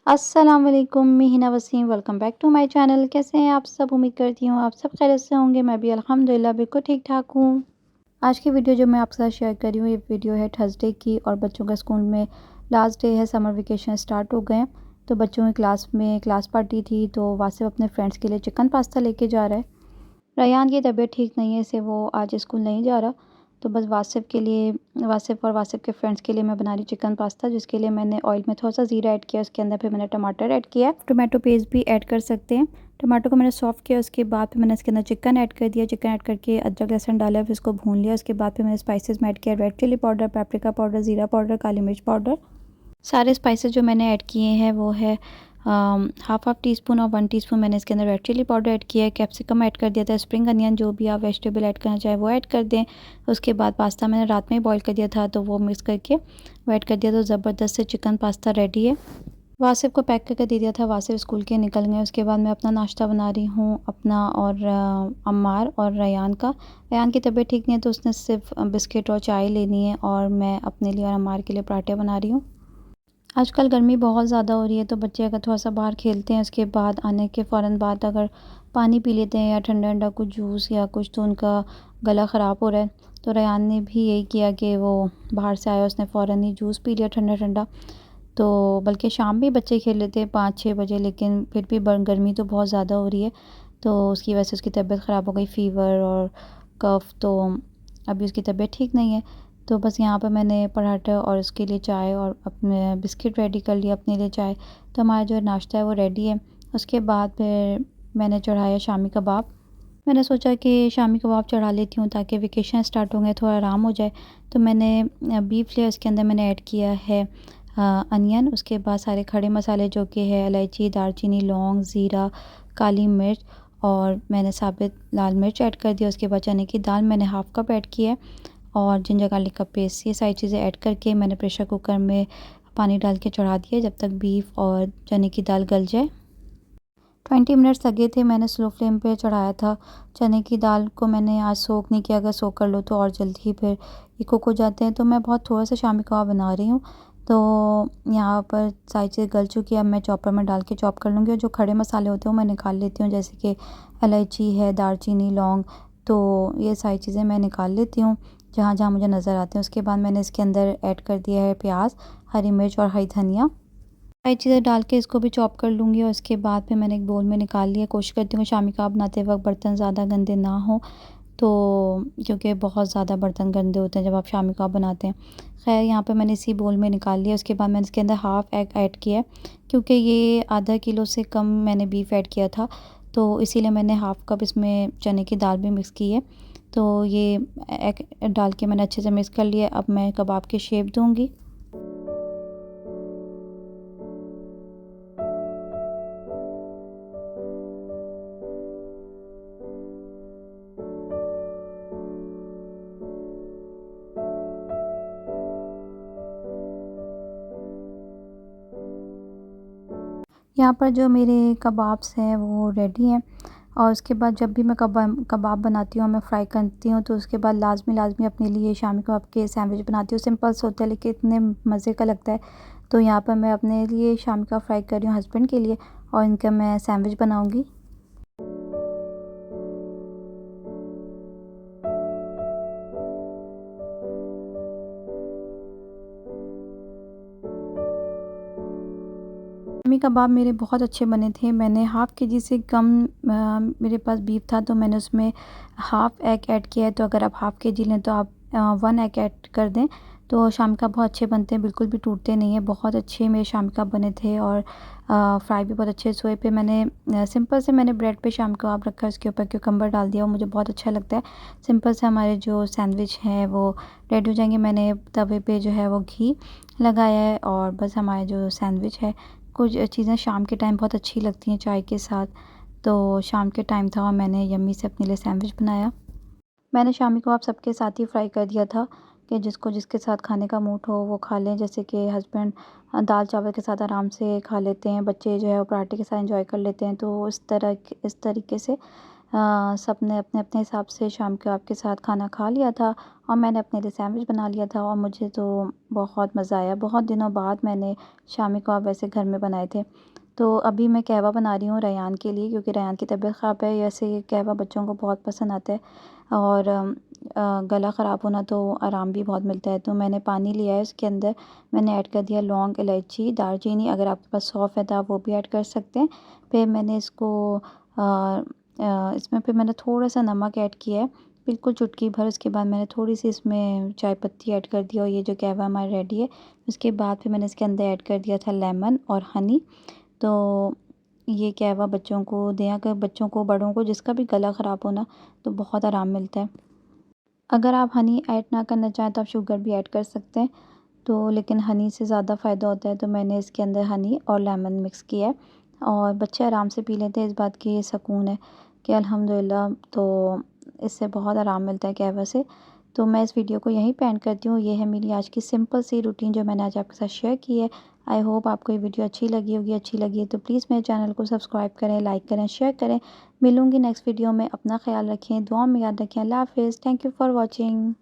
अस्सलाम वालेकुम, मैं Hina Waseem. Welcome back to my channel. कैसे हैं आप सब? उम्मीद करती हूँ आप सब खैरियत से होंगे। मैं भी अल्हम्दुलिल्लाह बिल्कुल ठीक-ठाक हूँ। आज की वीडियो जो मैं आपके साथ शेयर कर रही हूँ, ये वीडियो है थर्सडे की और बच्चों का स्कूल में लास्ट डे है, समर वेकेशन स्टार्ट हो गए हैं। तो बच्चों की क्लास में क्लास पार्टी थी, तो वासिफ़ अपने फ्रेंड्स के लिए चिकन पास्ता लेके जा रहा है। रयान की तबीयत ठीक नहीं है, इसलिए वो आज स्कूल नहीं जा रहा। तो बस वासिफ़ के लिए, वासिफ़ और वासिफ़ के फ्रेंड्स के लिए मैं बना रही चिकन पास्ता, जिसके लिए मैंने ऑयल में थोड़ा सा ज़ीरा ऐड किया, उसके अंदर फिर मैंने टमाटर ऐड किया। टोमेटो पेस्ट भी ऐड कर सकते हैं। टमाटो को मैंने सॉफ़्ट किया, उसके बाद फिर मैंने इसके अंदर चिकन ऐड कर दिया। चिकन ऐड करके अदरक लहसुन डाला, फिर इसको भून लिया। उसके बाद फिर मैंने स्पाइसेस में ऐड किया, red chilli powder, paprika powder, ज़ीरा पाउडर, काली मिर्च पाउडर। सारे स्पाइसेस जो मैंने ऐड किए हैं वो है हाफ़ टी स्पून और 1 टीस्पून मैंने इसके अंदर रेड चिली पाउडर ऐड किया है, कैप्सिकम ऐड कर दिया था, स्प्रिंग अनियन जो भी आप वेजिटेबल ऐड करना चाहें वो ऐड कर दें। उसके बाद पास्ता मैंने रात में ही बॉईल कर दिया था, तो वो मिक्स करके वो ऐड कर दिया, तो ज़बरदस्त से चिकन पास्ता रेडी है। वासिफ़ को पैक करके दे दिया था, वासिफ़ स्कूल के निकल गए। उसके बाद मैं अपना नाश्ता बना रही हूँ, अपना और अम्मार और रयान का। रयान की तबीयत ठीक नहीं है, तो उसने सिर्फ़ बिस्किट और चाय लेनी है, और मैं अपने लिए और अम्मार के लिए पराठे बना रही हूँ। आजकल गर्मी बहुत ज़्यादा हो रही है, तो बच्चे अगर थोड़ा-सा बाहर खेलते हैं, उसके बाद आने के फ़ौरन बाद अगर पानी पी लेते हैं या ठंडा-ठंडा कुछ जूस या कुछ, तो उनका गला ख़राब हो रहा है। तो रेयान ने भी यही किया कि वो बाहर से आया, उसने फ़ौरन ही जूस पी लिया ठंडा-ठंडा। तो बल्कि शाम भी बच्चे खेल लेते हैं 5-6 बजे, लेकिन फिर भी ब गर्मी तो बहुत ज़्यादा हो रही है, तो उसकी वजह से उसकी तबीयत ख़राब हो गई, फ़ीवर और कफ़। तो अभी उसकी तबीयत ठीक नहीं है। तो बस यहाँ पर मैंने पराठा और उसके लिए चाय और अपने बिस्किट रेडी कर लिया अपने लिए चाय। तो हमारा जो नाश्ता है वो रेडी है। उसके बाद फिर मैंने चढ़ाया शामी कबाब। मैंने सोचा कि शामी कबाब चढ़ा लेती हूँ, ताकि वेकेशन स्टार्ट हो गए, थोड़ा आराम हो जाए। तो मैंने बीफ लिया, उसके अंदर मैंने ऐड किया है अनियन। उसके बाद सारे खड़े मसाले जो कि है इलायची, दालचीनी, लौंग, ज़ीरा, काली मिर्च, और मैंने साबित लाल मिर्च ऐड कर दिया। उसके बाद चने की दाल मैंने हाफ़ कप ऐड किया है, और जिंजर गार्लिक का पेस्ट। ये सारी चीज़ें ऐड करके मैंने प्रेशर कुकर में पानी डाल के चढ़ा दिया, जब तक बीफ और चने की दाल गल जाए। 20 मिनट्स लगे थे, मैंने स्लो फ्लेम पे चढ़ाया था। चने की दाल को मैंने आज सोक नहीं किया, अगर सोक कर लो तो और जल्दी ही फिर ये कुक हो जाते हैं। तो मैं बहुत थोड़ा सा शामी कबाब बना रही हूँ, तो यहाँ पर सारी चीज़ गल चुकी है। अब मैं चॉपर में डाल के चॉप कर लूँगी, और जो खड़े मसाले होते हैं वो मैं निकाल लेती हूँ, जैसे कि इलायची है, दालचीनी, लौंग। तो ये सारी चीज़ें मैं निकाल लेती हूँ जहाँ जहाँ मुझे नज़र आते हैं। उसके बाद मैंने इसके अंदर ऐड कर दिया है प्याज, हरी मिर्च और हरी धनिया। सारी चीज़ें डाल के इसको भी चॉप कर लूँगी, और उसके बाद फिर मैंने एक बोल में निकाल लिया। कोशिश करती हूँ शामी कबाब बनाते वक्त बर्तन ज़्यादा गंदे ना हो, तो क्योंकि बहुत ज़्यादा बर्तन गंदे होते हैं जब आप शामी कबाब बनाते हैं। खैर, यहाँ पे मैंने इसी बोल में निकाल लिया। उसके बाद मैंने इसके अंदर हाफ़ एग ऐड किया है, क्योंकि ये आधा किलो से कम मैंने बीफ ऐड किया था, तो इसीलिए मैंने हाफ़ कप इसमें चने की दाल भी मिक्स की है। तो ये एग डाल के मैंने अच्छे से मिक्स कर लिया। अब मैं कबाब की शेप दूँगी। यहाँ पर जो मेरे कबाब्स हैं वो रेडी हैं, और उसके बाद जब भी मैं कबाब बनाती हूँ, मैं फ्राई करती हूँ, तो उसके बाद लाज़मी अपने लिए शामी कबाब के सैंडविच बनाती हूँ। सिंपल से होता है, लेकिन इतने मज़े का लगता है। तो यहाँ पर मैं अपने लिए शामी कबाब फ्राई कर रही हूँ हस्बैंड के लिए, और इनका मैं सैंडविच बनाऊँगी। शामी कबाब मेरे बहुत अच्छे बने थे। मैंने हाफ़ केजी से कम मेरे पास बीफ था, तो मैंने उसमें हाफ़ एग ऐड किया है। तो अगर आप हाफ़ केजी लें तो आप 1 एग ऐड कर दें। तो शामी कबाब बहुत अच्छे बनते हैं, बिल्कुल भी टूटते नहीं हैं। बहुत अच्छे मेरे शामी कबाब बने थे, और फ्राई भी बहुत अच्छे से हुए। फिर मैंने सिंपल से मैंने ब्रेड पे शामी कबाब रखा, उसके ऊपर क्यूकम्बर डाल दिया, वो मुझे बहुत अच्छा लगता है। सिंपल से हमारे जो सैंडविच हैं वो रेडी हो जाएंगे। मैंने तवे पे जो है वो घी लगाया है, और बस हमारे जो सैंडविच है, कुछ चीज़ें शाम के टाइम बहुत अच्छी लगती हैं चाय के साथ। तो शाम के टाइम था, और मैंने यम्मी से अपने लिए सैंडविच बनाया। मैंने शामी कबाब सबके साथ ही फ्राई कर दिया था, कि जिसको जिसके साथ खाने का मूड हो वो खा लें। जैसे कि हस्बैंड दाल चावल के साथ आराम से खा लेते हैं, बच्चे जो है वो पराठे के साथ एंजॉय कर लेते हैं। तो इस तरीके से सब ने अपने अपने हिसाब से शाम के आपके साथ खाना खा लिया था और मैंने अपने लिए सैंडविच बना लिया था और मुझे तो बहुत मज़ा आया। बहुत दिनों बाद मैंने शामी कबाब वैसे घर में बनाए थे। तो अभी मैं कहवा बना रही हूँ रयान के लिए, क्योंकि रयान की तबीयत ख़राब है। ऐसे ये कहवा बच्चों को बहुत पसंद आता है और गला ख़राब होना तो आराम भी बहुत मिलता है। तो मैंने पानी लिया है, उसके अंदर मैंने ऐड कर दिया लौंग, इलायची, दालचीनी। अगर आपके पास सौंफ है तो आप वो भी ऐड कर सकते हैं। फिर मैंने इसको इसमें फिर मैंने थोड़ा सा नमक ऐड किया है, बिल्कुल चुटकी भर। उसके बाद मैंने थोड़ी सी इसमें चाय पत्ती ऐड कर दिया और ये जो कहवा हमारा रेडी है। उसके बाद फिर मैंने इसके अंदर ऐड कर दिया था लेमन और हनी। तो ये कहवा बच्चों को दें, अगर बच्चों को, बड़ों को, जिसका भी गला ख़राब हो ना, तो बहुत आराम मिलता है। अगर आप हनी ऐड ना करना चाहें तो आप शुगर भी ऐड कर सकते हैं। तो लेकिन हनी से ज़्यादा फ़ायदा होता है, तो मैंने इसके अंदर हनी और लेमन मिक्स किया है और बच्चे आराम से पी लेते हैं। इस बात की ये सुकून है कि अल्हम्दुलिल्लाह, तो इससे बहुत आराम मिलता है कहवा से। तो मैं इस वीडियो को यहीं पे एंड करती हूँ। ये है मेरी आज की सिंपल सी रूटीन जो मैंने आज आपके साथ शेयर की है। आई होप आपको ये वीडियो अच्छी लगी होगी। अच्छी लगी है तो प्लीज़ मेरे चैनल को सब्सक्राइब करें, लाइक करें, शेयर करें। मिलूँगी नेक्स्ट वीडियो में। अपना ख्याल रखें, दुआ में याद रखें। अल्लाह हाफ़िज़। Thank you for watching.